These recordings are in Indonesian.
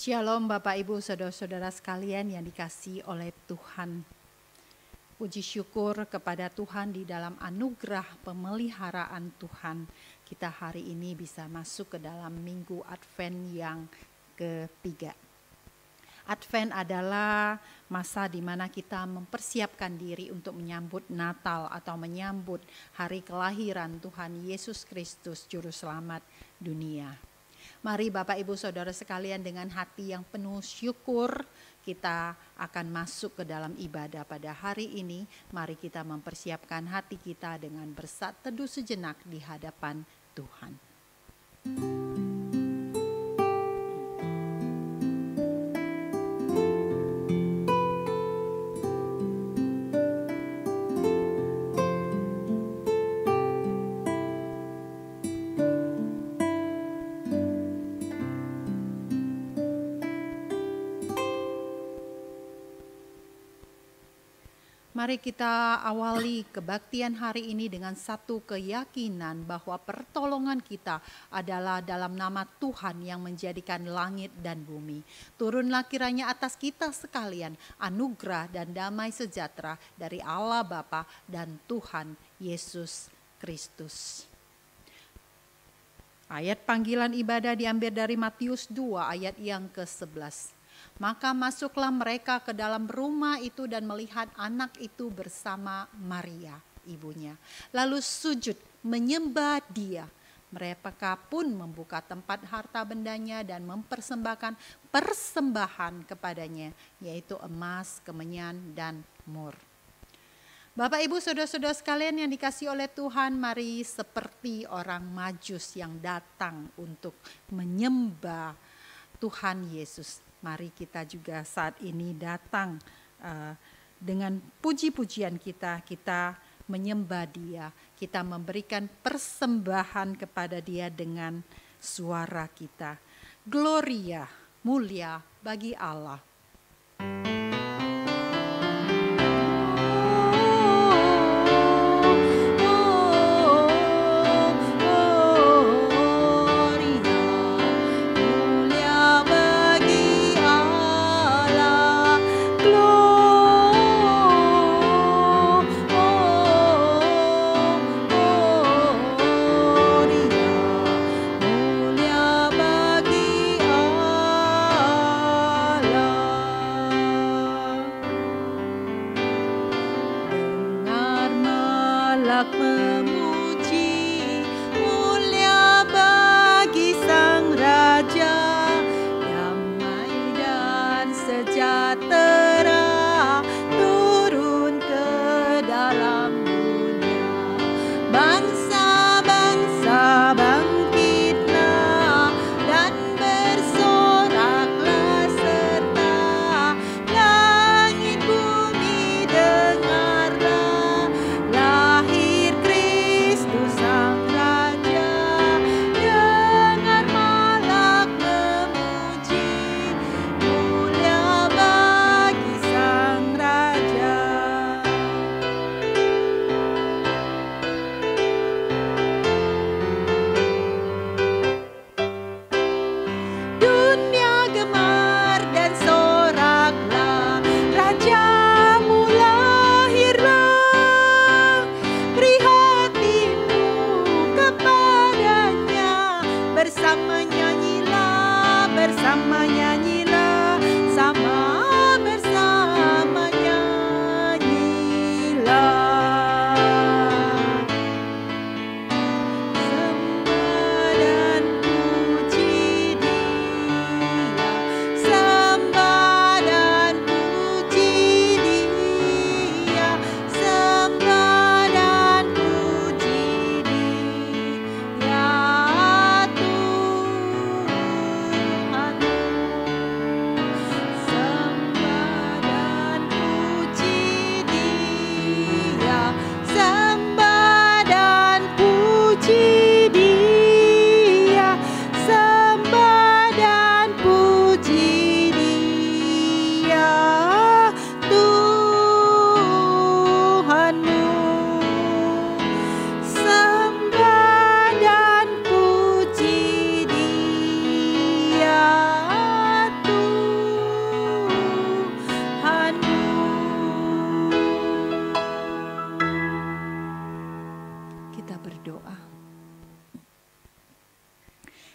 Shalom Bapak Ibu Saudara-saudara sekalian yang dikasihi oleh Tuhan. Puji syukur kepada Tuhan di dalam anugerah pemeliharaan Tuhan. Kita hari ini bisa masuk ke dalam minggu Advent yang ketiga. Advent adalah masa di mana kita mempersiapkan diri untuk menyambut Natal atau menyambut hari kelahiran Tuhan Yesus Kristus Juru Selamat dunia. Mari Bapak Ibu Saudara sekalian, dengan hati yang penuh syukur kita akan masuk ke dalam ibadah pada hari ini. Mari kita mempersiapkan hati kita dengan bersat teduh sejenak di hadapan Tuhan. Mari kita awali kebaktian hari ini dengan satu keyakinan bahwa pertolongan kita adalah dalam nama Tuhan yang menjadikan langit dan bumi. Turunlah kiranya atas kita sekalian anugerah dan damai sejahtera dari Allah Bapa dan Tuhan Yesus Kristus. Ayat panggilan ibadah diambil dari Matius 2 ayat yang ke-11. Maka masuklah mereka ke dalam rumah itu dan melihat anak itu bersama Maria, ibunya. Lalu sujud menyembah dia. Mereka pun membuka tempat harta bendanya dan mempersembahkan persembahan kepadanya, yaitu emas, kemenyan, dan mur. Bapak Ibu Saudara-saudara sekalian yang dikasihi oleh Tuhan, mari seperti orang Majus yang datang untuk menyembah Tuhan Yesus. Mari kita juga saat ini datang dengan puji-pujian kita menyembah Dia. Kita memberikan persembahan kepada Dia dengan suara kita. Gloria, mulia bagi Allah.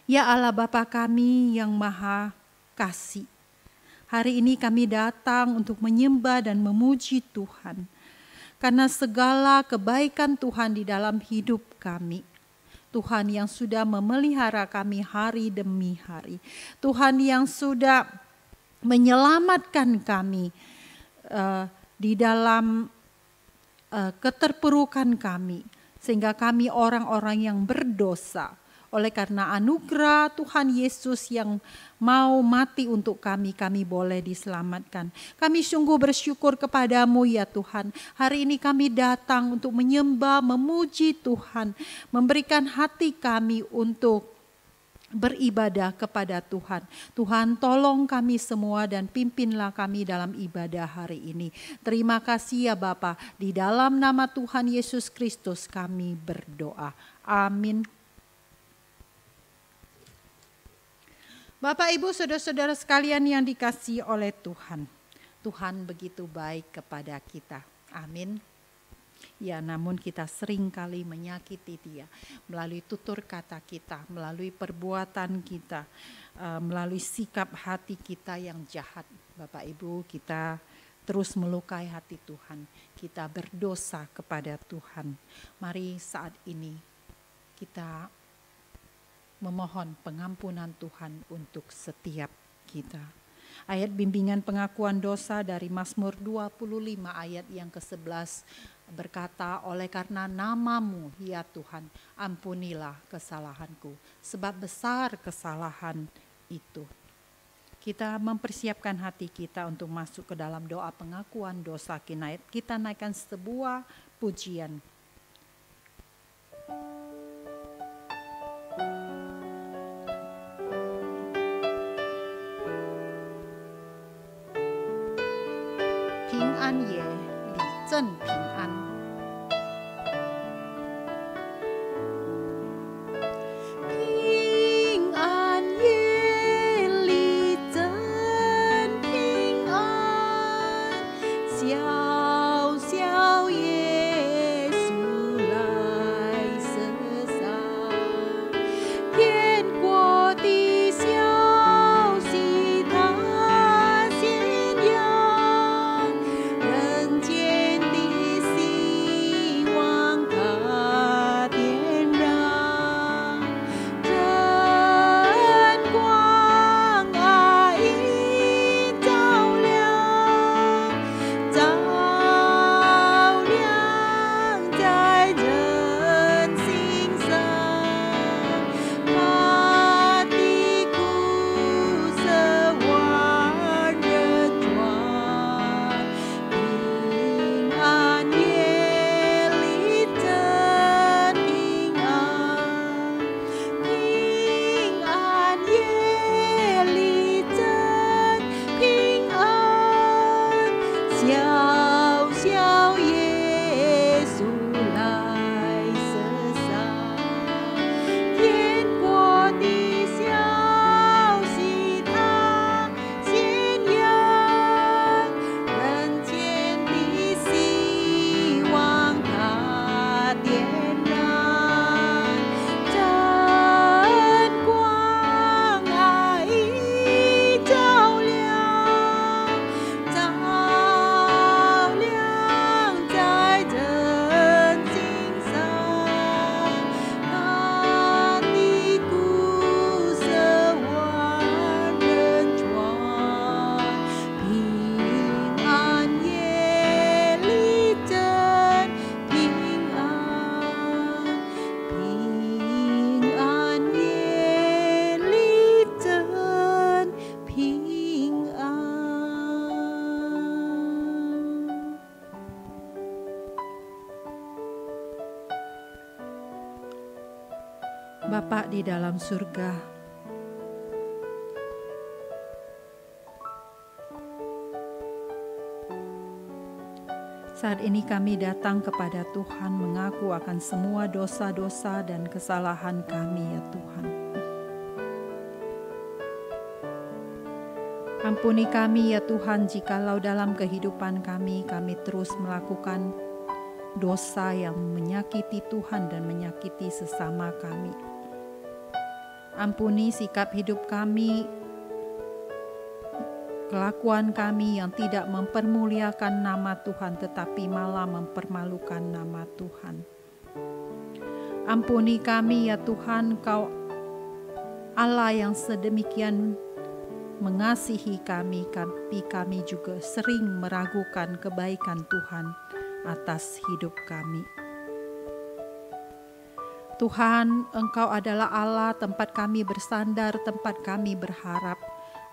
Ya Allah Bapa kami yang Maha Kasih, hari ini kami datang untuk menyembah dan memuji Tuhan, karena segala kebaikan Tuhan di dalam hidup kami. Tuhan yang sudah memelihara kami hari demi hari. Tuhan yang sudah menyelamatkan kami di dalam keterpurukan kami, sehingga kami orang-orang yang berdosa. Oleh karena anugerah Tuhan Yesus yang mau mati untuk kami, kami boleh diselamatkan. Kami sungguh bersyukur kepadamu ya Tuhan. Hari ini kami datang untuk menyembah, memuji Tuhan, memberikan hati kami untuk beribadah kepada Tuhan. Tuhan, tolong kami semua dan pimpinlah kami dalam ibadah hari ini. Terima kasih ya Bapa. Di dalam nama Tuhan Yesus Kristus kami berdoa. Amin. Bapak, Ibu, saudara-saudara sekalian yang dikasihi oleh Tuhan. Tuhan begitu baik kepada kita. Amin. Ya, namun kita sering kali menyakiti Dia melalui tutur kata kita, melalui perbuatan kita, melalui sikap hati kita yang jahat. Bapak Ibu, kita terus melukai hati Tuhan. Kita berdosa kepada Tuhan. Mari saat ini kita memohon pengampunan Tuhan untuk setiap kita. Ayat bimbingan pengakuan dosa dari Mazmur 25 ayat yang ke-11 berkata, oleh karena nama-Mu ya Tuhan, ampunilah kesalahanku, sebab besar kesalahan itu. Kita mempersiapkan hati kita untuk masuk ke dalam doa pengakuan dosa. Kita naikkan sebuah pujian. Ping an ye, li zhen ping an. Ping an ye, li zhen ping an. Xiao xiao耶稣来世上，天国的消息他宣扬。人间的希望它点燃，真光爱已照亮，照亮在人心上，他的苦涩万人传。平安夜里真平安，平安夜里真平安，小小耶稣来世上，天国的消息他宣扬，人间的希望它点燃，真光爱已照亮，照亮在人心上，他的故事万人传。平安夜里真平安，平安夜里真平安。Bapa di dalam surga, saat ini kami datang kepada Tuhan mengaku akan semua dosa-dosa dan kesalahan kami ya Tuhan. Ampuni kami ya Tuhan jikalau dalam kehidupan kami terus melakukan dosa yang menyakiti Tuhan dan menyakiti sesama kami. Ampuni sikap hidup kami, kelakuan kami yang tidak mempermuliakan nama Tuhan tetapi malah mempermalukan nama Tuhan. Ampuni kami ya Tuhan, Kau Allah yang sedemikian mengasihi kami, tapi kami juga sering meragukan kebaikan Tuhan atas hidup kami. Tuhan, Engkau adalah Allah tempat kami bersandar, tempat kami berharap.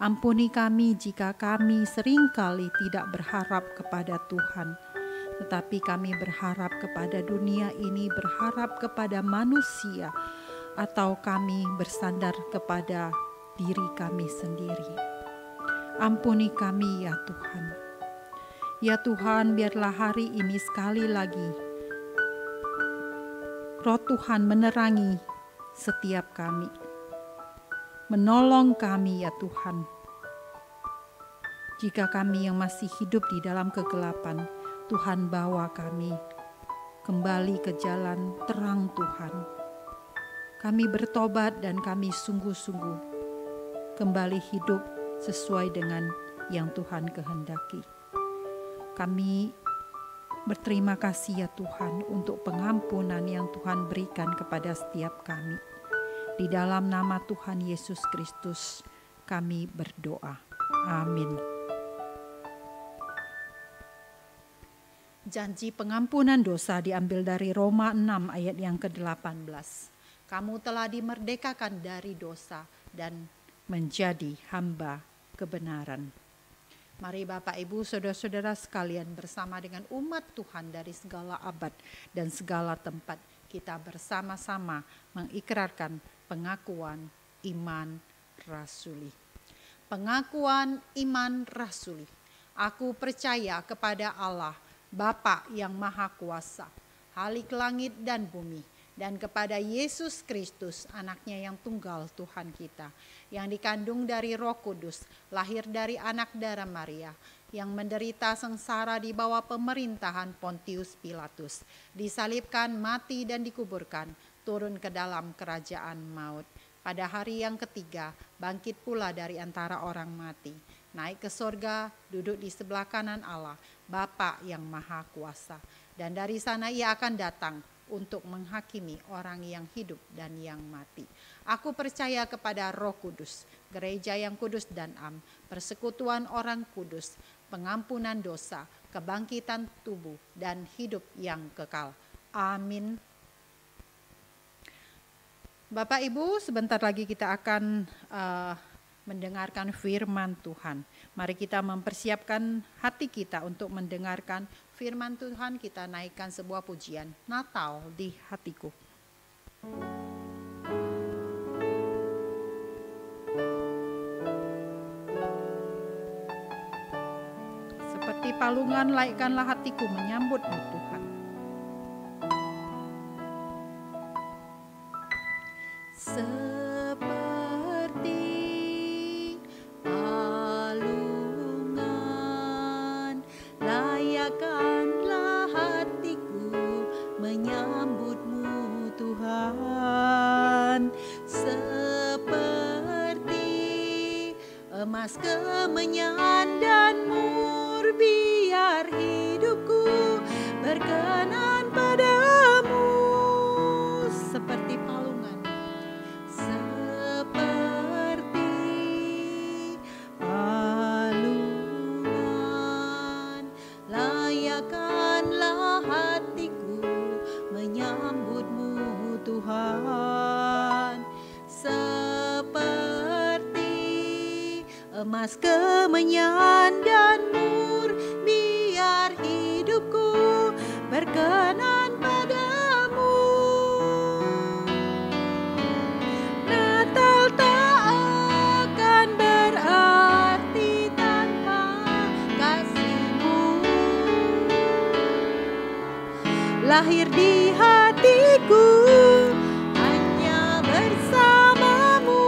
Ampuni kami jika kami seringkali tidak berharap kepada Tuhan, tetapi kami berharap kepada dunia ini, berharap kepada manusia, atau kami bersandar kepada diri kami sendiri. Ampuni kami ya Tuhan. Ya Tuhan, biarlah hari ini sekali lagi Roh Tuhan menerangi setiap kami. Menolong kami ya Tuhan. Jika kami yang masih hidup di dalam kegelapan, Tuhan bawa kami kembali ke jalan terang Tuhan. Kami bertobat dan kami sungguh-sungguh kembali hidup sesuai dengan yang Tuhan kehendaki. Kami berterima kasih ya Tuhan untuk pengampunan yang Tuhan berikan kepada setiap kami. Di dalam nama Tuhan Yesus Kristus kami berdoa. Amin. Janji pengampunan dosa diambil dari Roma 6 ayat yang ke-18. Kamu telah dimerdekakan dari dosa dan menjadi hamba kebenaran. Mari Bapak Ibu saudara-saudara sekalian bersama dengan umat Tuhan dari segala abad dan segala tempat kita bersama-sama mengikrarkan pengakuan iman rasuli. Pengakuan iman rasuli. Aku percaya kepada Allah, Bapa yang Maha Kuasa, Khalik langit dan bumi, dan kepada Yesus Kristus, anaknya yang tunggal Tuhan kita, yang dikandung dari Roh Kudus, lahir dari anak darah Maria, yang menderita sengsara di bawah pemerintahan Pontius Pilatus, disalibkan, mati dan dikuburkan, turun ke dalam kerajaan maut. Pada hari yang ketiga, bangkit pula dari antara orang mati, naik ke sorga, duduk di sebelah kanan Allah, Bapa yang Maha Kuasa. Dan dari sana ia akan datang untuk menghakimi orang yang hidup dan yang mati. Aku percaya kepada Roh Kudus, gereja yang kudus dan am, persekutuan orang kudus, pengampunan dosa, kebangkitan tubuh, dan hidup yang kekal. Amin. Bapak Ibu, sebentar lagi kita akan mendengarkan firman Tuhan. Mari kita mempersiapkan hati kita untuk mendengarkan firman Tuhan. Kita naikkan sebuah pujian, Natal di Hatiku. Seperti palungan laikkanlah hatiku menyambutmu Tuhan. Emas kemenyan dan mur, biar hidupku berkenan padamu. Seperti palungan, seperti palungan, layakkanlah hatiku menyambutmu Tuhan. Emas kemenyan dan mur, biar hidupku berkenan padamu. Natal tak akan berarti tanpa kasih-Mu. Lahir di hatiku hanya bersamamu.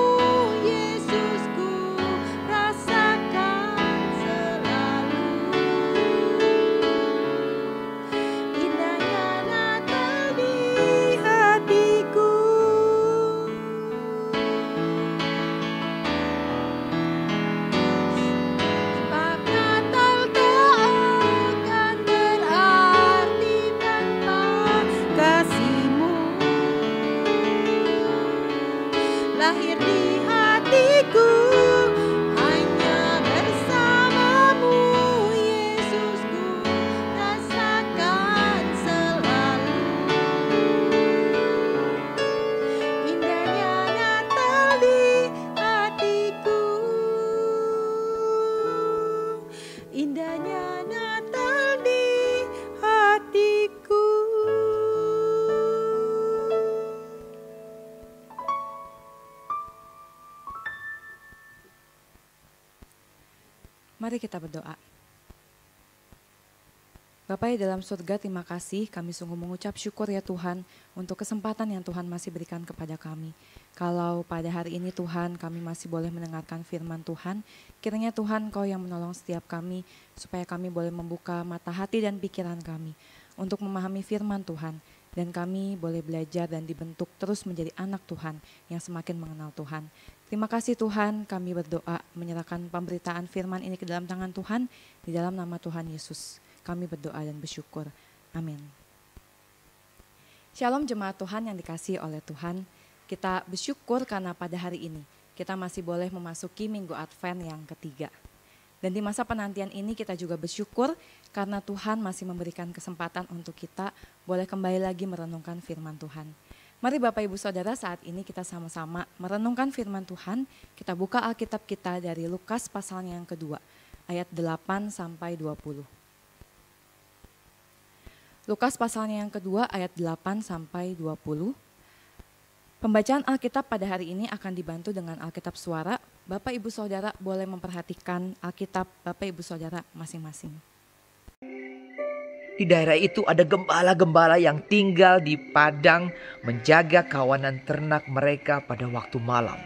indahnya Natal di hatiku. Mari kita berdoa. Bapa di dalam surga, terima kasih, kami sungguh mengucap syukur ya Tuhan untuk kesempatan yang Tuhan masih berikan kepada kami. Kalau pada hari ini Tuhan kami masih boleh mendengarkan firman Tuhan, kiranya Tuhan Kau yang menolong setiap kami supaya kami boleh membuka mata hati dan pikiran kami untuk memahami firman Tuhan. Dan kami boleh belajar dan dibentuk terus menjadi anak Tuhan yang semakin mengenal Tuhan. Terima kasih Tuhan, kami berdoa menyerahkan pemberitaan firman ini ke dalam tangan Tuhan, di dalam nama Tuhan Yesus. Kami berdoa dan bersyukur. Amin. Shalom jemaat Tuhan yang dikasihi oleh Tuhan. Kita bersyukur karena pada hari ini kita masih boleh memasuki Minggu Advent yang ketiga. Dan di masa penantian ini kita juga bersyukur karena Tuhan masih memberikan kesempatan untuk kita boleh kembali lagi merenungkan firman Tuhan. Mari Bapak Ibu Saudara, saat ini kita sama-sama merenungkan firman Tuhan. Kita buka Alkitab kita dari Lukas pasalnya yang kedua, ayat 8 sampai 20. Lukas pasalnya yang kedua ayat 8 sampai 20. Pembacaan Alkitab pada hari ini akan dibantu dengan Alkitab suara. Bapak Ibu Saudara boleh memperhatikan Alkitab Bapak Ibu Saudara masing-masing. Di daerah itu ada gembala-gembala yang tinggal di padang menjaga kawanan ternak mereka pada waktu malam.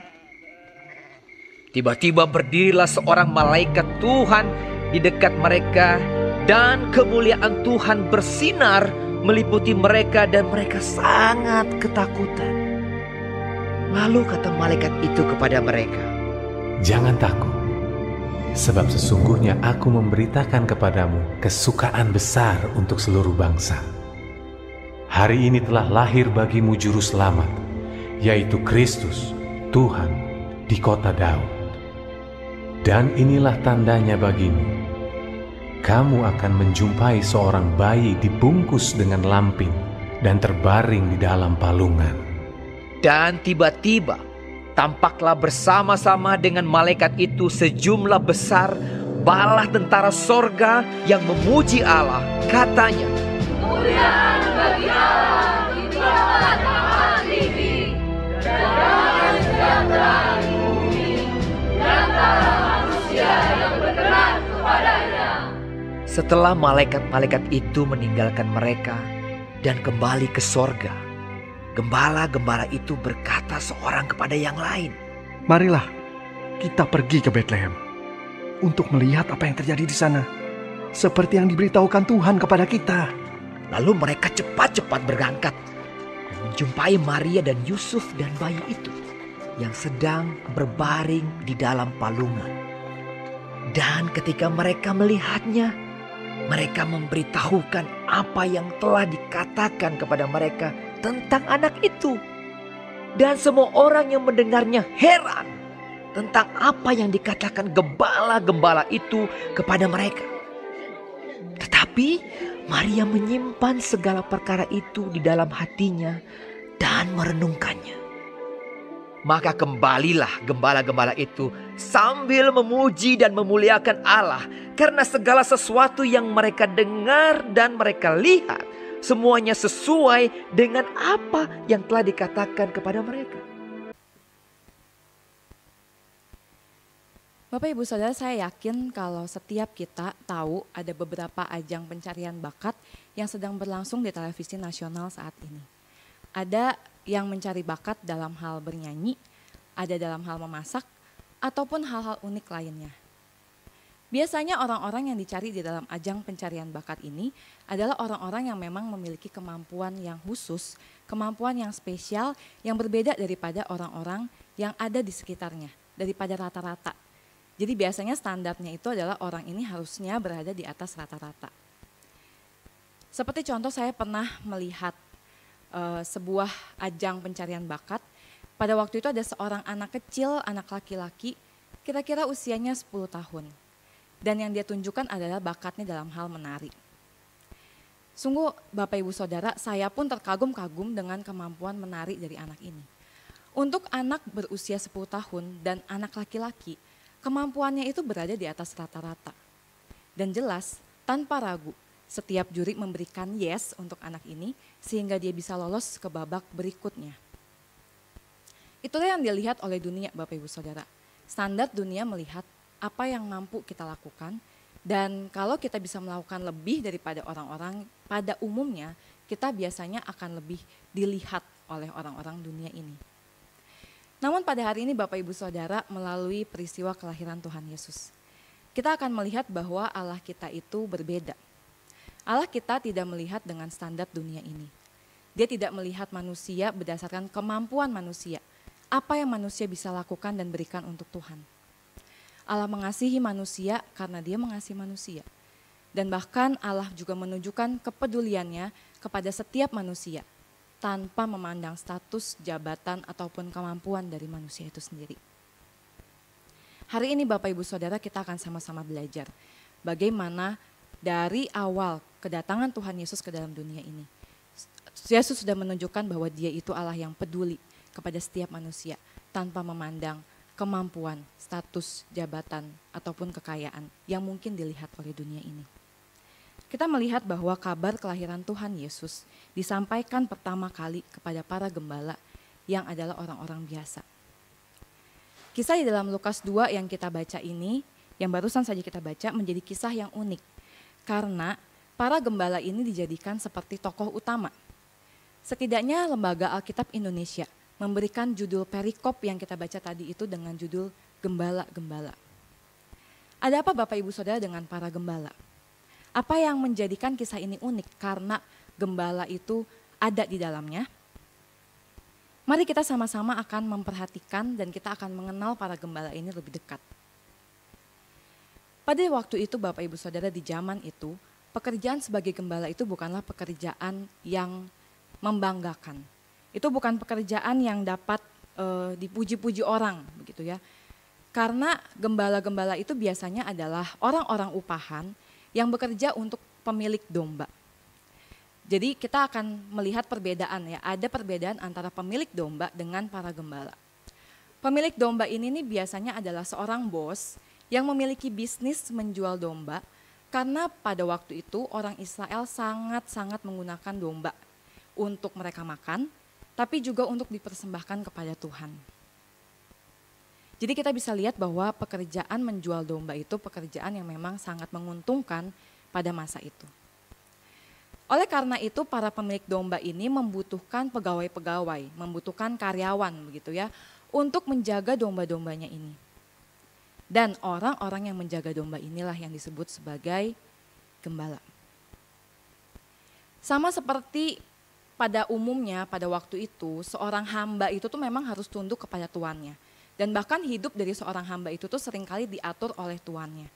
Tiba-tiba berdirilah seorang malaikat Tuhan di dekat mereka, dan kemuliaan Tuhan bersinar meliputi mereka dan mereka sangat ketakutan. Lalu kata malaikat itu kepada mereka, "Jangan takut, sebab sesungguhnya aku memberitakan kepadamu kesukaan besar untuk seluruh bangsa. Hari ini telah lahir bagimu juru selamat, yaitu Kristus, Tuhan, di kota Daud. Dan inilah tandanya bagimu. Kamu akan menjumpai seorang bayi dibungkus dengan lampin dan terbaring di dalam palungan." Dan tiba-tiba tampaklah bersama-sama dengan malaikat itu sejumlah besar bala tentara sorga yang memuji Allah. Katanya, "Kemuliaan bagi Allah di tempat tinggi, dan damai sejahtera di bumi di antara manusia yang berkenan kepadanya." Setelah malaikat-malaikat itu meninggalkan mereka dan kembali ke sorga, gembala-gembala itu berkata seorang kepada yang lain, "Marilah kita pergi ke Betlehem untuk melihat apa yang terjadi di sana, seperti yang diberitahukan Tuhan kepada kita." Lalu mereka cepat-cepat berangkat dan menjumpai Maria dan Yusuf dan bayi itu yang sedang berbaring di dalam palungan. Dan ketika mereka melihatnya, mereka memberitahukan apa yang telah dikatakan kepada mereka tentang anak itu. Dan semua orang yang mendengarnya heran tentang apa yang dikatakan gembala-gembala itu kepada mereka. Tetapi Maria menyimpan segala perkara itu di dalam hatinya dan merenungkannya. Maka kembalilah gembala-gembala itu sambil memuji dan memuliakan Allah karena segala sesuatu yang mereka dengar dan mereka lihat, semuanya sesuai dengan apa yang telah dikatakan kepada mereka. Bapak Ibu Saudara, saya yakin kalau setiap kita tahu ada beberapa ajang pencarian bakat yang sedang berlangsung di televisi nasional saat ini. Ada yang mencari bakat dalam hal bernyanyi, ada dalam hal memasak, ataupun hal-hal unik lainnya. Biasanya orang-orang yang dicari di dalam ajang pencarian bakat ini adalah orang-orang yang memang memiliki kemampuan yang khusus, kemampuan yang spesial, yang berbeda daripada orang-orang yang ada di sekitarnya, daripada rata-rata. Jadi biasanya standarnya itu adalah orang ini harusnya berada di atas rata-rata. Seperti contoh, saya pernah melihat sebuah ajang pencarian bakat. Pada waktu itu ada seorang anak kecil, anak laki-laki, kira-kira usianya 10 tahun. Dan yang dia tunjukkan adalah bakatnya dalam hal menari. Sungguh Bapak Ibu Saudara, saya pun terkagum-kagum dengan kemampuan menari dari anak ini. Untuk anak berusia 10 tahun dan anak laki-laki, kemampuannya itu berada di atas rata-rata. Dan jelas, tanpa ragu, setiap juri memberikan yes untuk anak ini sehingga dia bisa lolos ke babak berikutnya. Itulah yang dilihat oleh dunia, Bapak Ibu Saudara. Standar dunia melihat apa yang mampu kita lakukan, dan kalau kita bisa melakukan lebih daripada orang-orang pada umumnya, kita biasanya akan lebih dilihat oleh orang-orang dunia ini. Namun pada hari ini Bapak Ibu Saudara, melalui peristiwa kelahiran Tuhan Yesus, kita akan melihat bahwa Allah kita itu berbeda. Allah kita tidak melihat dengan standar dunia ini. Dia tidak melihat manusia berdasarkan kemampuan manusia, apa yang manusia bisa lakukan dan berikan untuk Tuhan. Allah mengasihi manusia karena dia mengasihi manusia. Dan bahkan Allah juga menunjukkan kepeduliannya kepada setiap manusia tanpa memandang status, jabatan, ataupun kemampuan dari manusia itu sendiri. Hari ini Bapak Ibu Saudara, kita akan sama-sama belajar bagaimana dari awal kedatangan Tuhan Yesus ke dalam dunia ini. Yesus sudah menunjukkan bahwa dia itu Allah yang peduli kepada setiap manusia tanpa memandang kemampuan, status, jabatan, ataupun kekayaan yang mungkin dilihat oleh dunia ini. Kita melihat bahwa kabar kelahiran Tuhan Yesus disampaikan pertama kali kepada para gembala yang adalah orang-orang biasa. Kisah di dalam Lukas 2 yang kita baca ini, yang barusan saja kita baca, menjadi kisah yang unik. Karena para gembala ini dijadikan seperti tokoh utama. Setidaknya Lembaga Alkitab Indonesia memberikan judul perikop yang kita baca tadi itu dengan judul Gembala-Gembala. Ada apa Bapak Ibu Saudara dengan para gembala? Apa yang menjadikan kisah ini unik? Karena gembala itu ada di dalamnya. Mari kita sama-sama akan memperhatikan dan kita akan mengenal para gembala ini lebih dekat. Pada waktu itu Bapak Ibu Saudara, di zaman itu, pekerjaan sebagai gembala itu bukanlah pekerjaan yang membanggakan. Itu bukan pekerjaan yang dapat dipuji-puji orang, begitu ya. Karena gembala-gembala itu biasanya adalah orang-orang upahan yang bekerja untuk pemilik domba. Jadi kita akan melihat perbedaan ya, ada perbedaan antara pemilik domba dengan para gembala. Pemilik domba ini nih biasanya adalah seorang bos yang memiliki bisnis menjual domba, karena pada waktu itu orang Israel sangat-sangat menggunakan domba untuk mereka makan, tapi juga untuk dipersembahkan kepada Tuhan. Jadi kita bisa lihat bahwa pekerjaan menjual domba itu pekerjaan yang memang sangat menguntungkan pada masa itu. Oleh karena itu para pemilik domba ini membutuhkan pegawai-pegawai, membutuhkan karyawan begitu ya, untuk menjaga domba-dombanya ini. Dan orang-orang yang menjaga domba inilah yang disebut sebagai gembala. Sama seperti pada umumnya pada waktu itu seorang hamba itu tuh memang harus tunduk kepada tuannya. Dan bahkan hidup dari seorang hamba itu tuh seringkali diatur oleh tuannya.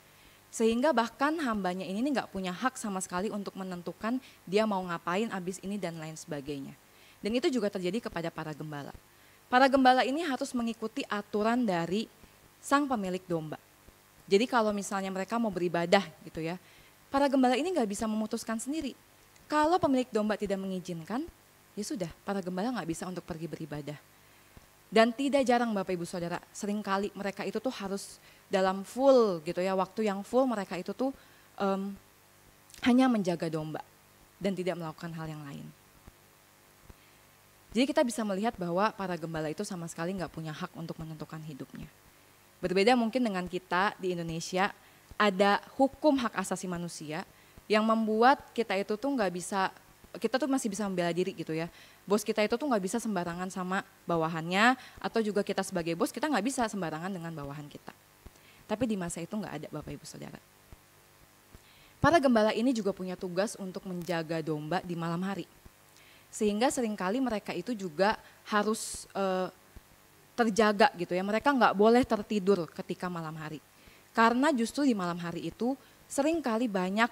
Sehingga bahkan hambanya ini nggak punya hak sama sekali untuk menentukan dia mau ngapain abis ini dan lain sebagainya. Dan itu juga terjadi kepada para gembala. Para gembala ini harus mengikuti aturan dari sang pemilik domba. Jadi kalau misalnya mereka mau beribadah gitu ya, para gembala ini nggak bisa memutuskan sendiri. Kalau pemilik domba tidak mengizinkan, ya sudah, para gembala nggak bisa untuk pergi beribadah. Dan tidak jarang Bapak Ibu Saudara, seringkali mereka itu tuh harus dalam full gitu ya, waktu yang full mereka itu tuh hanya menjaga domba dan tidak melakukan hal yang lain. Jadi kita bisa melihat bahwa para gembala itu sama sekali nggak punya hak untuk menentukan hidupnya. Berbeda mungkin dengan kita di Indonesia, ada hukum hak asasi manusia yang membuat kita itu tuh nggak bisa, kita tuh masih bisa membela diri gitu ya. Bos kita itu tuh nggak bisa sembarangan sama bawahannya, atau juga kita sebagai bos kita nggak bisa sembarangan dengan bawahan kita. Tapi di masa itu nggak ada Bapak Ibu Saudara. Para gembala ini juga punya tugas untuk menjaga domba di malam hari. Sehingga seringkali mereka itu juga harus terjaga gitu ya. Mereka nggak boleh tertidur ketika malam hari. Karena justru di malam hari itu seringkali banyak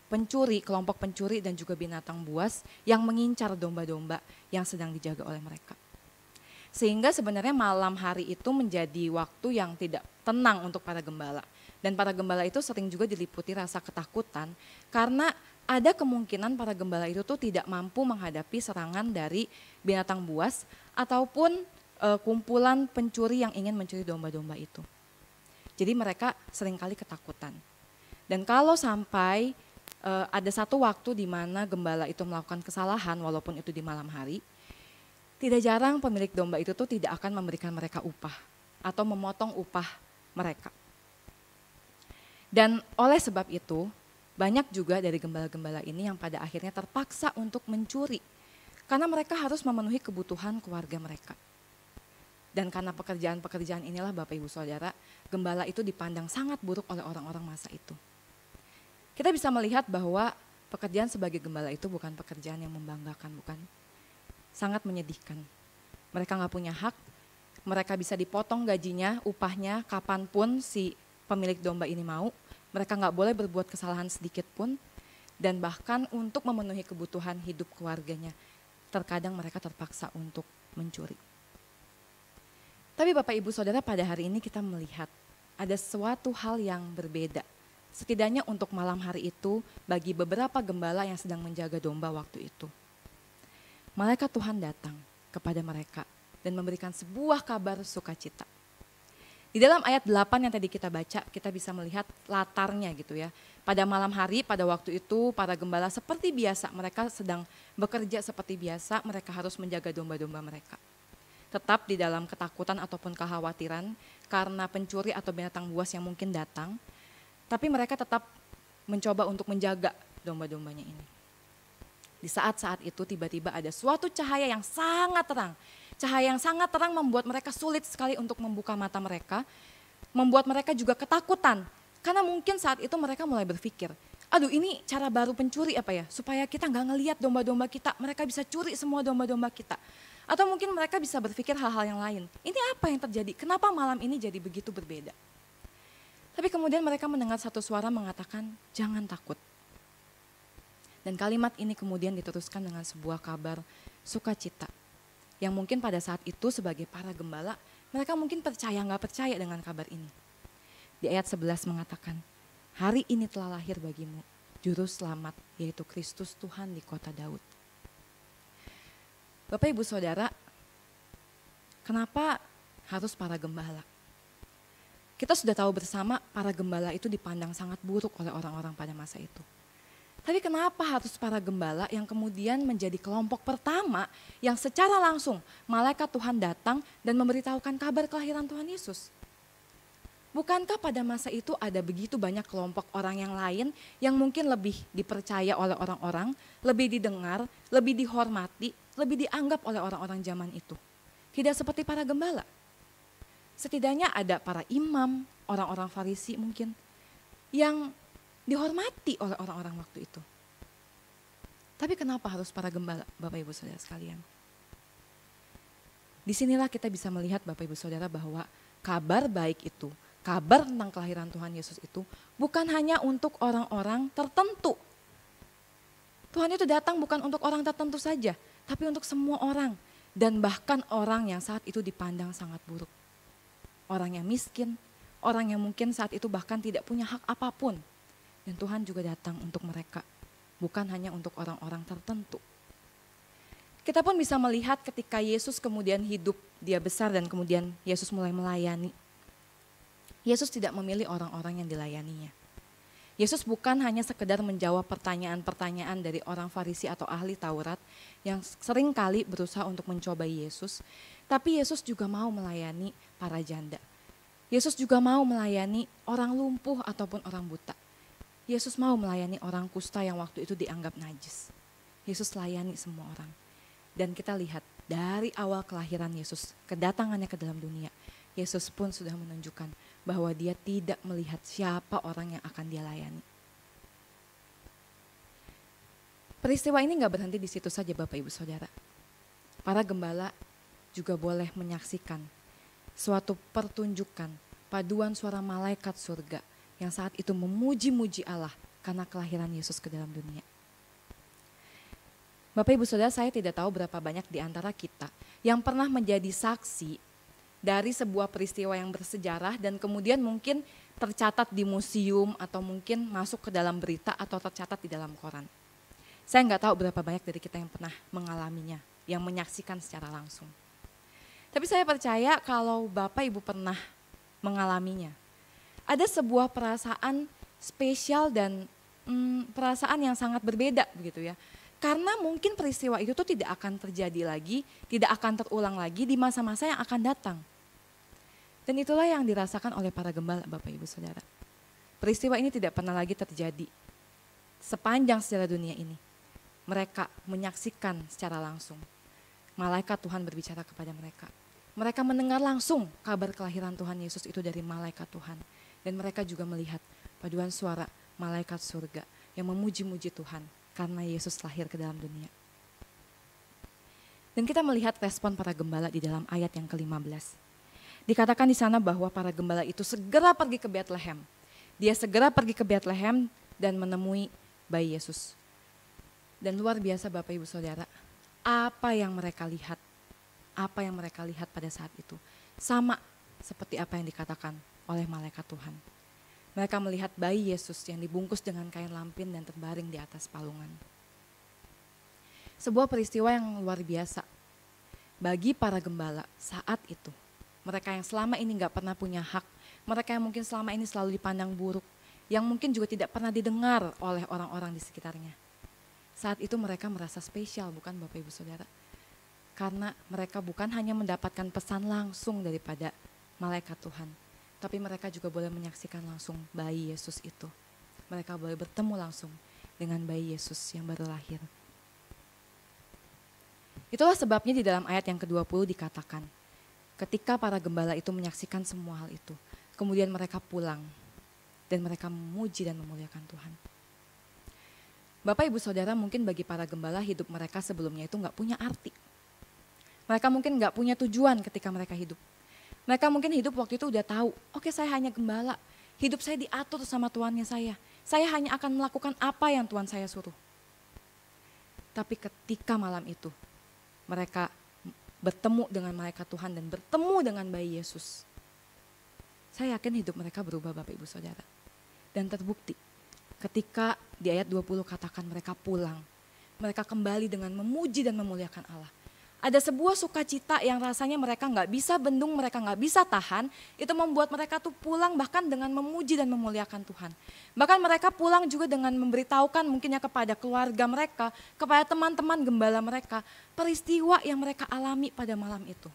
pencuri, kelompok pencuri dan juga binatang buas yang mengincar domba-domba yang sedang dijaga oleh mereka. Sehingga sebenarnya malam hari itu menjadi waktu yang tidak tenang untuk para gembala. Dan para gembala itu sering juga diliputi rasa ketakutan karena ada kemungkinan para gembala itu tuh tidak mampu menghadapi serangan dari binatang buas ataupun kumpulan pencuri yang ingin mencuri domba-domba itu. Jadi mereka seringkali ketakutan. Dan kalau sampai ada satu waktu di mana gembala itu melakukan kesalahan walaupun itu di malam hari, tidak jarang pemilik domba itu tuh tidak akan memberikan mereka upah atau memotong upah mereka. Dan oleh sebab itu banyak juga dari gembala-gembala ini yang pada akhirnya terpaksa untuk mencuri karena mereka harus memenuhi kebutuhan keluarga mereka. Dan karena pekerjaan-pekerjaan inilah Bapak Ibu Saudara, gembala itu dipandang sangat buruk oleh orang-orang masa itu. Kita bisa melihat bahwa pekerjaan sebagai gembala itu bukan pekerjaan yang membanggakan, bukan. Sangat menyedihkan. Mereka nggak punya hak, mereka bisa dipotong gajinya, upahnya, kapanpun si pemilik domba ini mau. Mereka nggak boleh berbuat kesalahan sedikit pun, dan bahkan untuk memenuhi kebutuhan hidup keluarganya, terkadang mereka terpaksa untuk mencuri. Tapi Bapak Ibu Saudara, pada hari ini kita melihat ada suatu hal yang berbeda. Setidaknya untuk malam hari itu bagi beberapa gembala yang sedang menjaga domba waktu itu. Malaikat Tuhan datang kepada mereka dan memberikan sebuah kabar sukacita. Di dalam ayat 8 yang tadi kita baca, kita bisa melihat latarnya gitu ya. Pada malam hari, pada waktu itu para gembala seperti biasa, mereka sedang bekerja seperti biasa, mereka harus menjaga domba-domba mereka. Tetap di dalam ketakutan ataupun kekhawatiran karena pencuri atau binatang buas yang mungkin datang, tapi mereka tetap mencoba untuk menjaga domba-dombanya ini. Di saat-saat itu tiba-tiba ada suatu cahaya yang sangat terang. Cahaya yang sangat terang membuat mereka sulit sekali untuk membuka mata mereka, membuat mereka juga ketakutan. Karena mungkin saat itu mereka mulai berpikir, aduh ini cara baru pencuri apa ya, supaya kita nggak ngelihat domba-domba kita, mereka bisa curi semua domba-domba kita. Atau mungkin mereka bisa berpikir hal-hal yang lain, ini apa yang terjadi, kenapa malam ini jadi begitu berbeda. Tapi kemudian mereka mendengar satu suara mengatakan, jangan takut. Dan kalimat ini kemudian diteruskan dengan sebuah kabar sukacita. Yang mungkin pada saat itu sebagai para gembala, mereka mungkin percaya nggak percaya dengan kabar ini. Di ayat 11 mengatakan, hari ini telah lahir bagimu juru selamat, yaitu Kristus Tuhan di kota Daud. Bapak Ibu Saudara, kenapa harus para gembala? Kita sudah tahu bersama para gembala itu dipandang sangat buruk oleh orang-orang pada masa itu. Tapi kenapa harus para gembala yang kemudian menjadi kelompok pertama yang secara langsung malaikat Tuhan datang dan memberitahukan kabar kelahiran Tuhan Yesus? Bukankah pada masa itu ada begitu banyak kelompok orang yang lain yang mungkin lebih dipercaya oleh orang-orang, lebih didengar, lebih dihormati, lebih dianggap oleh orang-orang zaman itu? Tidak seperti para gembala. Setidaknya ada para imam, orang-orang Farisi mungkin, yang dihormati oleh orang-orang waktu itu. Tapi kenapa harus para gembala, Bapak Ibu Saudara sekalian? Disinilah kita bisa melihat Bapak Ibu Saudara bahwa kabar baik itu, kabar tentang kelahiran Tuhan Yesus itu bukan hanya untuk orang-orang tertentu. Tuhan itu datang bukan untuk orang tertentu saja, tapi untuk semua orang. Dan bahkan orang yang saat itu dipandang sangat buruk. Orang yang miskin, orang yang mungkin saat itu bahkan tidak punya hak apapun. Dan Tuhan juga datang untuk mereka, bukan hanya untuk orang-orang tertentu. Kita pun bisa melihat ketika Yesus kemudian hidup, dia besar dan kemudian Yesus mulai melayani. Yesus tidak memilih orang-orang yang dilayaninya. Yesus bukan hanya sekedar menjawab pertanyaan-pertanyaan dari orang Farisi atau ahli Taurat yang sering kali berusaha untuk mencobai Yesus, tapi Yesus juga mau melayani para janda. Yesus juga mau melayani orang lumpuh ataupun orang buta. Yesus mau melayani orang kusta yang waktu itu dianggap najis. Yesus layani semua orang. Dan kita lihat dari awal kelahiran Yesus, kedatangannya ke dalam dunia, Yesus pun sudah menunjukkan bahwa dia tidak melihat siapa orang yang akan dia layani. Peristiwa ini gak berhenti di situ saja Bapak Ibu Saudara. Para gembala juga boleh menyaksikan suatu pertunjukan paduan suara malaikat surga yang saat itu memuji-muji Allah karena kelahiran Yesus ke dalam dunia. Bapak Ibu Saudara, saya tidak tahu berapa banyak di antara kita yang pernah menjadi saksi dari sebuah peristiwa yang bersejarah dan kemudian mungkin tercatat di museum atau mungkin masuk ke dalam berita atau tercatat di dalam koran. Saya nggak tahu berapa banyak dari kita yang pernah mengalaminya, yang menyaksikan secara langsung. Tapi saya percaya kalau Bapak Ibu pernah mengalaminya, ada sebuah perasaan spesial dan perasaan yang sangat berbeda begitu ya. Karena mungkin peristiwa itu tuh tidak akan terjadi lagi, tidak akan terulang lagi di masa-masa yang akan datang. Dan itulah yang dirasakan oleh para gembala, Bapak Ibu Saudara. Peristiwa ini tidak pernah lagi terjadi sepanjang sejarah dunia ini. Mereka menyaksikan secara langsung. Malaikat Tuhan berbicara kepada mereka. Mereka mendengar langsung kabar kelahiran Tuhan Yesus itu dari malaikat Tuhan. Dan mereka juga melihat paduan suara malaikat surga yang memuji-muji Tuhan karena Yesus lahir ke dalam dunia. Dan kita melihat respon para gembala di dalam ayat yang ke-15. Dikatakan di sana bahwa para gembala itu segera pergi ke Betlehem. Dia segera pergi ke Betlehem dan menemui bayi Yesus. Dan luar biasa Bapak Ibu Saudara, apa yang mereka lihat pada saat itu sama seperti apa yang dikatakan oleh malaikat Tuhan. Mereka melihat bayi Yesus yang dibungkus dengan kain lampin dan terbaring di atas palungan. Sebuah peristiwa yang luar biasa bagi para gembala saat itu. Mereka yang selama ini gak pernah punya hak, mereka yang mungkin selama ini selalu dipandang buruk, yang mungkin juga tidak pernah didengar oleh orang-orang di sekitarnya. Saat itu mereka merasa spesial, bukan Bapak Ibu Saudara? Karena mereka bukan hanya mendapatkan pesan langsung daripada malaikat Tuhan, tapi mereka juga boleh menyaksikan langsung bayi Yesus itu. Mereka boleh bertemu langsung dengan bayi Yesus yang baru lahir. Itulah sebabnya di dalam ayat yang ke-20 dikatakan, ketika para gembala itu menyaksikan semua hal itu, kemudian mereka pulang dan mereka memuji dan memuliakan Tuhan. Bapak Ibu Saudara, mungkin bagi para gembala hidup mereka sebelumnya itu gak punya arti. Mereka mungkin gak punya tujuan ketika mereka hidup. Mereka mungkin hidup waktu itu udah tahu, oke, saya hanya gembala, hidup saya diatur sama tuannya saya hanya akan melakukan apa yang Tuhan saya suruh. Tapi ketika malam itu, mereka bertemu dengan malaikat Tuhan dan bertemu dengan bayi Yesus. Saya yakin hidup mereka berubah Bapak Ibu Saudara. Dan terbukti ketika di ayat 20 katakan mereka pulang, mereka kembali dengan memuji dan memuliakan Allah. Ada sebuah sukacita yang rasanya mereka gak bisa bendung, mereka gak bisa tahan. Itu membuat mereka tuh pulang bahkan dengan memuji dan memuliakan Tuhan. Bahkan mereka pulang juga dengan memberitahukan mungkinnya kepada keluarga mereka, kepada teman-teman gembala mereka, peristiwa yang mereka alami pada malam itu.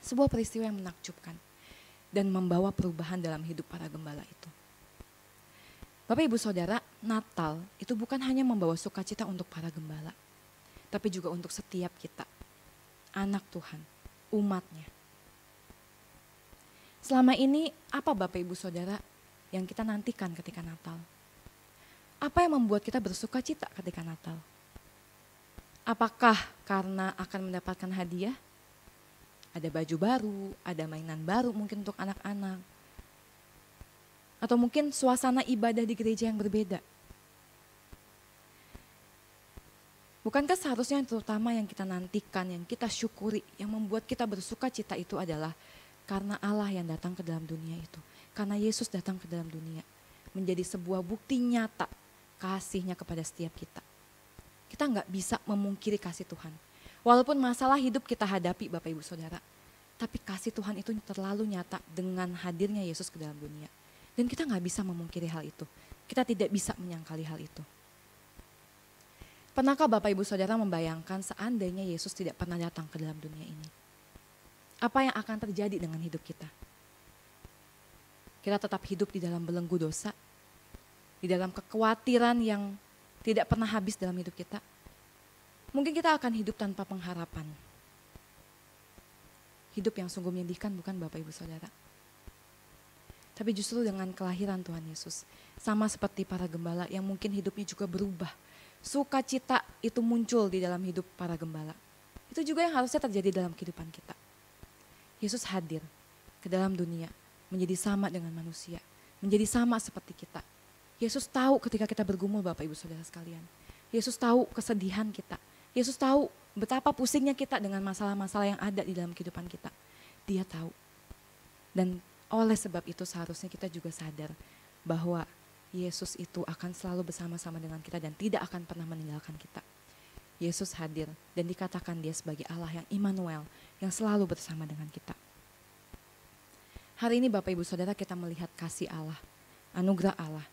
Sebuah peristiwa yang menakjubkan dan membawa perubahan dalam hidup para gembala itu. Bapak Ibu Saudara, Natal itu bukan hanya membawa sukacita untuk para gembala, tapi juga untuk setiap kita, anak Tuhan, umatnya. Selama ini apa Bapak Ibu Saudara yang kita nantikan ketika Natal? Apa yang membuat kita bersuka cita ketika Natal? Apakah karena akan mendapatkan hadiah? Ada baju baru, ada mainan baru mungkin untuk anak-anak. Atau mungkin suasana ibadah di gereja yang berbeda. Bukankah seharusnya yang terutama yang kita nantikan, yang kita syukuri, yang membuat kita bersuka cita itu adalah karena Allah yang datang ke dalam dunia itu. Karena Yesus datang ke dalam dunia. Menjadi sebuah bukti nyata kasih-Nya kepada setiap kita. Kita gak bisa memungkiri kasih Tuhan. Walaupun masalah hidup kita hadapi Bapak Ibu Saudara. Tapi kasih Tuhan itu terlalu nyata dengan hadirnya Yesus ke dalam dunia. Dan kita gak bisa memungkiri hal itu. Kita tidak bisa menyangkali hal itu. Pernahkah Bapak Ibu Saudara membayangkan seandainya Yesus tidak pernah datang ke dalam dunia ini? Apa yang akan terjadi dengan hidup kita? Kita tetap hidup di dalam belenggu dosa, di dalam kekhawatiran yang tidak pernah habis dalam hidup kita. Mungkin kita akan hidup tanpa pengharapan. Hidup yang sungguh menyedihkan, bukan Bapak Ibu Saudara? Tapi justru dengan kelahiran Tuhan Yesus, sama seperti para gembala yang mungkin hidupnya juga berubah. Sukacita itu muncul di dalam hidup para gembala. Itu juga yang harusnya terjadi dalam kehidupan kita. Yesus hadir ke dalam dunia menjadi sama dengan manusia, menjadi sama seperti kita. Yesus tahu ketika kita bergumul Bapak Ibu Saudara sekalian. Yesus tahu kesedihan kita. Yesus tahu betapa pusingnya kita dengan masalah-masalah yang ada di dalam kehidupan kita. Dia tahu. Dan oleh sebab itu seharusnya kita juga sadar bahwa Yesus itu akan selalu bersama-sama dengan kita dan tidak akan pernah meninggalkan kita. Yesus hadir dan dikatakan Dia sebagai Allah yang Immanuel, yang selalu bersama dengan kita. Hari ini Bapak Ibu Saudara kita melihat kasih Allah anugerah Allah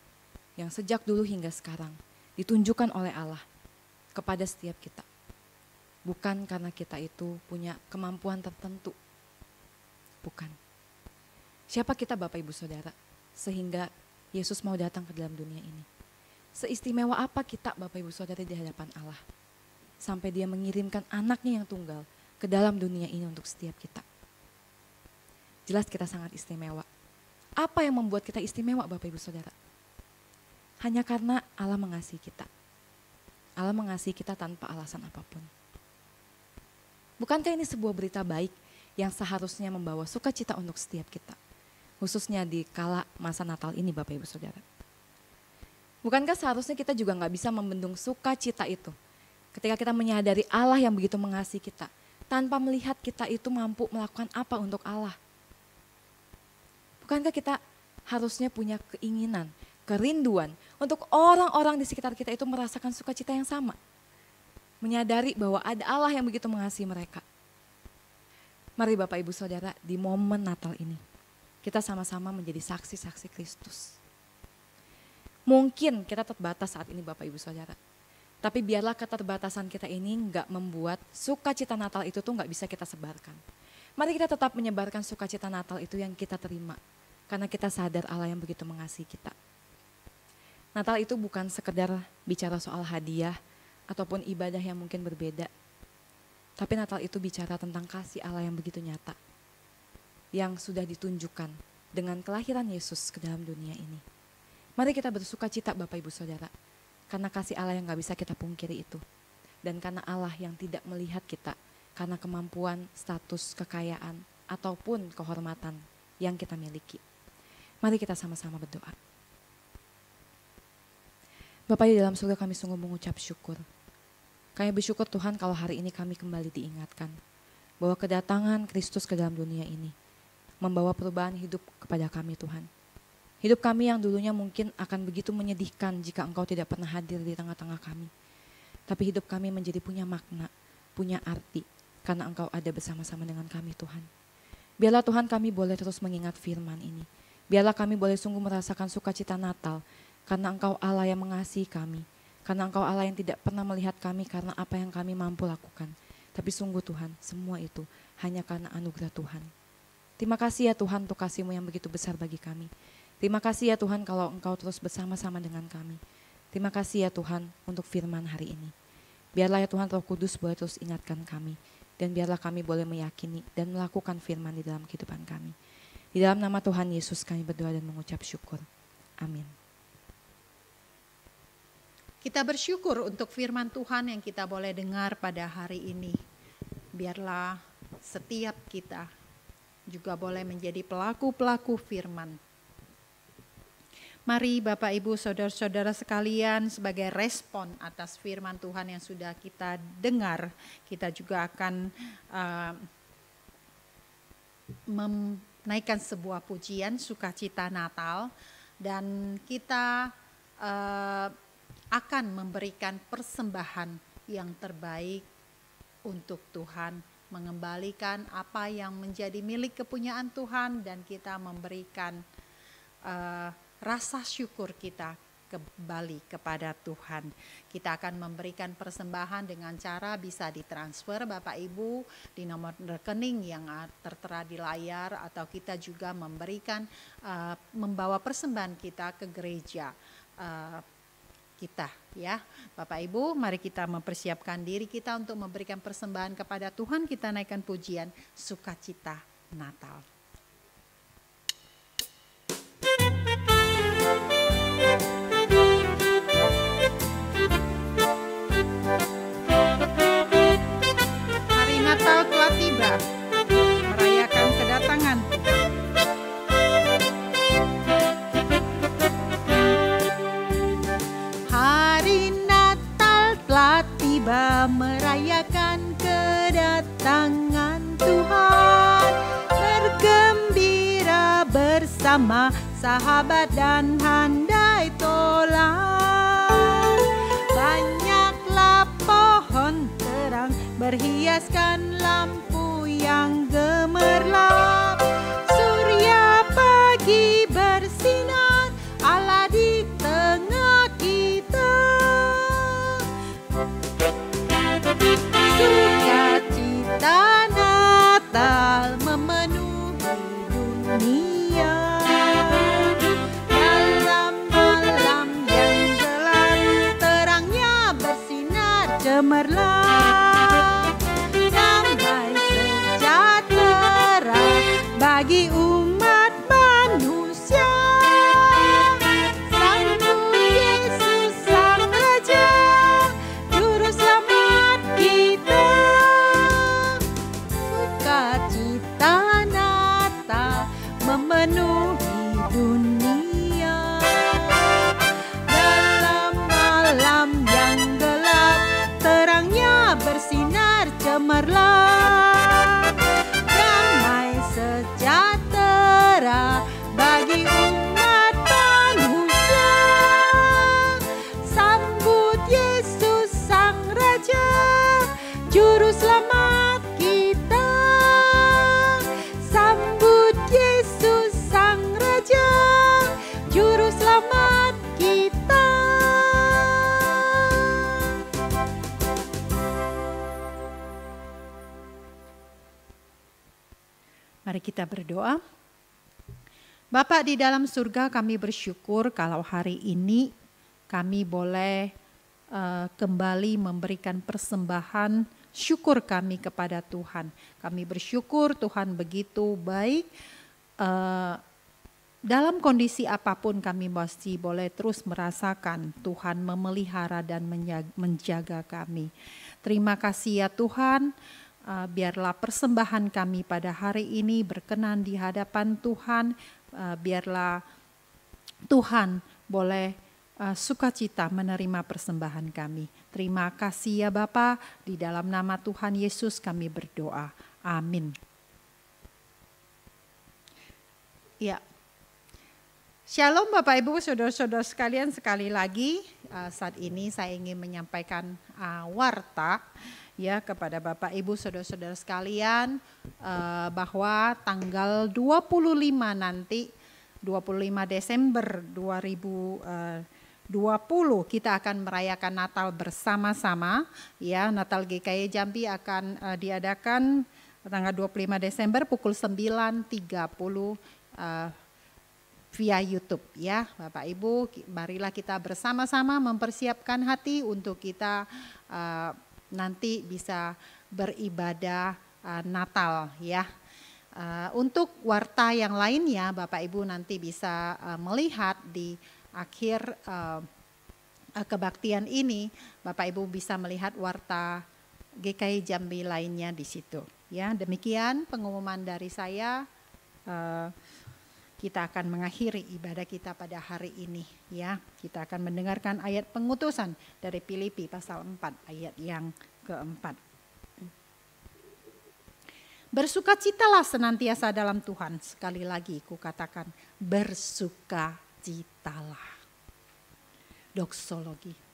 yang sejak dulu hingga sekarang ditunjukkan oleh Allah kepada setiap kita. Bukan karena kita itu punya kemampuan tertentu. Bukan. Siapa kita Bapak Ibu Saudara sehingga Yesus mau datang ke dalam dunia ini? Seistimewa apa kita Bapak Ibu Saudara di hadapan Allah? Sampai dia mengirimkan anaknya yang tunggal ke dalam dunia ini untuk setiap kita. Jelas kita sangat istimewa. Apa yang membuat kita istimewa Bapak Ibu Saudara? Hanya karena Allah mengasihi kita. Allah mengasihi kita tanpa alasan apapun. Bukankah ini sebuah berita baik yang seharusnya membawa sukacita untuk setiap kita? Khususnya di kala masa Natal ini Bapak Ibu Saudara. Bukankah seharusnya kita juga gak bisa membendung sukacita itu ketika kita menyadari Allah yang begitu mengasihi kita tanpa melihat kita itu mampu melakukan apa untuk Allah? Bukankah kita harusnya punya keinginan, kerinduan untuk orang-orang di sekitar kita itu merasakan sukacita yang sama? Menyadari bahwa ada Allah yang begitu mengasihi mereka. Mari Bapak Ibu Saudara, di momen Natal ini kita sama-sama menjadi saksi-saksi Kristus. Mungkin kita terbatas saat ini Bapak Ibu Saudara. Tapi biarlah keterbatasan kita ini gak membuat sukacita Natal itu tuh gak bisa kita sebarkan. Mari kita tetap menyebarkan sukacita Natal itu yang kita terima. Karena kita sadar Allah yang begitu mengasihi kita. Natal itu bukan sekedar bicara soal hadiah ataupun ibadah yang mungkin berbeda. Tapi Natal itu bicara tentang kasih Allah yang begitu nyata. Yang sudah ditunjukkan dengan kelahiran Yesus ke dalam dunia ini. Mari kita bersuka cita Bapak Ibu Saudara. Karena kasih Allah yang gak bisa kita pungkiri itu. Dan karena Allah yang tidak melihat kita karena kemampuan, status, kekayaan, ataupun kehormatan yang kita miliki. Mari kita sama-sama berdoa. Bapa di dalam surga, kami sungguh mengucap syukur. Kami bersyukur Tuhan kalau hari ini kami kembali diingatkan bahwa kedatangan Kristus ke dalam dunia ini membawa perubahan hidup kepada kami Tuhan. Hidup kami yang dulunya mungkin akan begitu menyedihkan jika Engkau tidak pernah hadir di tengah-tengah kami. Tapi hidup kami menjadi punya makna, punya arti karena Engkau ada bersama-sama dengan kami Tuhan. Biarlah Tuhan kami boleh terus mengingat firman ini. Biarlah kami boleh sungguh merasakan sukacita Natal karena Engkau Allah yang mengasihi kami. Karena Engkau Allah yang tidak pernah melihat kami karena apa yang kami mampu lakukan. Tapi sungguh Tuhan, semua itu hanya karena anugerah Tuhan. Terima kasih ya Tuhan untuk kasih-Mu yang begitu besar bagi kami. Terima kasih ya Tuhan kalau Engkau terus bersama-sama dengan kami. Terima kasih ya Tuhan untuk firman hari ini. Biarlah ya Tuhan Roh Kudus boleh terus ingatkan kami. Dan biarlah kami boleh meyakini dan melakukan firman di dalam kehidupan kami. Di dalam nama Tuhan Yesus kami berdoa dan mengucap syukur. Amin. Kita bersyukur untuk firman Tuhan yang kita boleh dengar pada hari ini. Biarlah setiap kita juga boleh menjadi pelaku-pelaku firman. Mari Bapak Ibu Saudara-saudara sekalian, sebagai respon atas firman Tuhan yang sudah kita dengar, kita juga akan menaikkan sebuah pujian sukacita Natal, dan kita akan memberikan persembahan yang terbaik untuk Tuhan, mengembalikan apa yang menjadi milik kepunyaan Tuhan, dan kita memberikan rasa syukur kita kembali kepada Tuhan. Kita akan memberikan persembahan dengan cara bisa ditransfer Bapak Ibu di nomor rekening yang tertera di layar, atau kita juga memberikan membawa persembahan kita ke gereja kita ya. Bapak Ibu, mari kita mempersiapkan diri kita untuk memberikan persembahan kepada Tuhan. Kita naikkan pujian sukacita Natal. Hari Natal telah tiba, merayakan kedatangan Tuhan. Hari Natal telah tiba, merayakan kedatangan Tuhan. Bergembira bersama sahabat dan handai tolan. Banyaklah pohon terang berhiaskan lampu yang gemerlap. Surya pagi bersinar, cemerlang, damai sejahtera bagi umat manusia. Sambut Yesus Sang Raja, Juru Selamat kita. Sukacita Natal memenuhi dunia. Dalam malam yang gelap, terangnya bersinar cemerlang. Damai sejahtera bagi umat manusia. Sambut Yesus Sang Raja, Juru Selamat kita. Sambut Yesus Sang Raja, Juru Selamat kita. Mari kita berdoa. Bapa di dalam surga, kami bersyukur kalau hari ini kami boleh kembali memberikan persembahan syukur kami kepada Tuhan. Kami bersyukur Tuhan begitu baik. Dalam kondisi apapun kami masih boleh terus merasakan Tuhan memelihara dan menjaga kami. Terima kasih ya Tuhan. Biarlah persembahan kami pada hari ini berkenan di hadapan Tuhan. Biarlah Tuhan boleh sukacita menerima persembahan kami. Terima kasih ya Bapa, di dalam nama Tuhan Yesus kami berdoa. Amin. Ya. Shalom Bapak Ibu Saudara-saudara sekalian, sekali lagi saat ini saya ingin menyampaikan warta ya kepada Bapak Ibu Saudara-saudara sekalian bahwa tanggal 25 nanti 25 Desember 2020 kita akan merayakan Natal bersama-sama ya. Natal GKI Jambi akan diadakan tanggal 25 Desember pukul 9.30 via YouTube ya. Bapak Ibu, marilah kita bersama-sama mempersiapkan hati untuk kita nanti bisa beribadah Natal ya. Untuk warta yang lainnya Bapak Ibu nanti bisa melihat di akhir kebaktian ini. Bapak Ibu bisa melihat warta GKI Jambi lainnya di situ ya. Demikian pengumuman dari saya. Kita akan mengakhiri ibadah kita pada hari ini ya. Kita akan mendengarkan ayat pengutusan dari Filipi pasal 4 ayat yang keempat. Bersukacitalah senantiasa dalam Tuhan. Sekali lagi ku katakan bersukacitalah. Doksologi.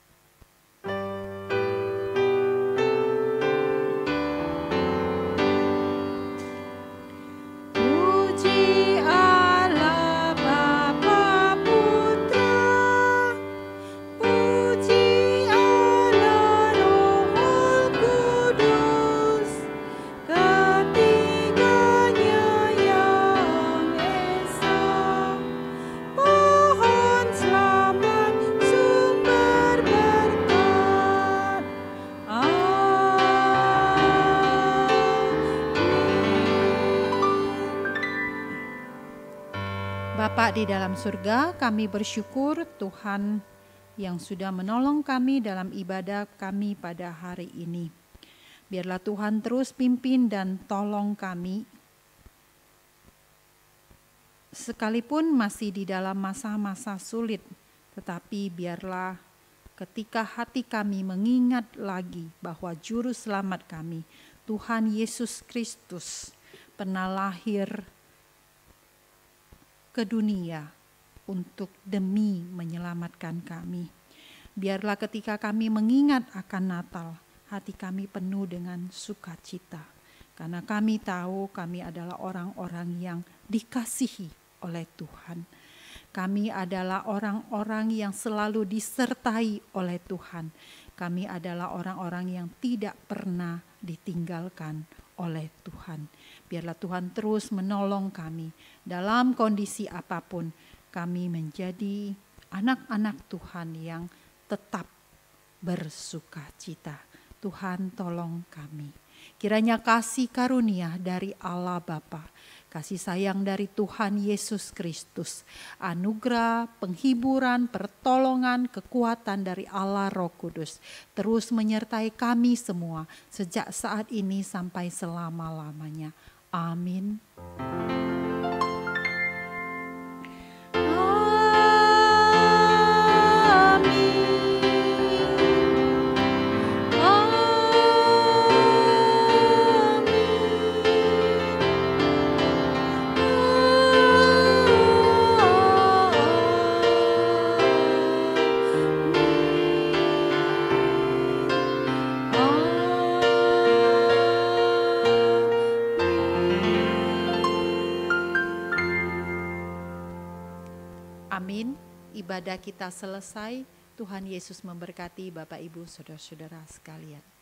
Bapa di dalam surga, kami bersyukur Tuhan yang sudah menolong kami dalam ibadah kami pada hari ini. Biarlah Tuhan terus pimpin dan tolong kami. Sekalipun masih di dalam masa-masa sulit, tetapi biarlah ketika hati kami mengingat lagi bahwa Juru Selamat kami, Tuhan Yesus Kristus, pernah lahir ke dunia untuk demi menyelamatkan kami. Biarlah ketika kami mengingat akan Natal, hati kami penuh dengan sukacita. Karena kami tahu kami adalah orang-orang yang dikasihi oleh Tuhan. Kami adalah orang-orang yang selalu disertai oleh Tuhan. Kami adalah orang-orang yang tidak pernah ditinggalkan oleh Tuhan. Biarlah Tuhan terus menolong kami dalam kondisi apapun. Kami menjadi anak-anak Tuhan yang tetap bersukacita. Tuhan tolong kami. Kiranya kasih karunia dari Allah Bapa, kasih sayang dari Tuhan Yesus Kristus, anugerah, penghiburan, pertolongan, kekuatan dari Allah Roh Kudus terus menyertai kami semua sejak saat ini sampai selama-lamanya. Amin. Amin. Ibadah kita selesai. Tuhan Yesus memberkati Bapak Ibu Saudara-saudara sekalian.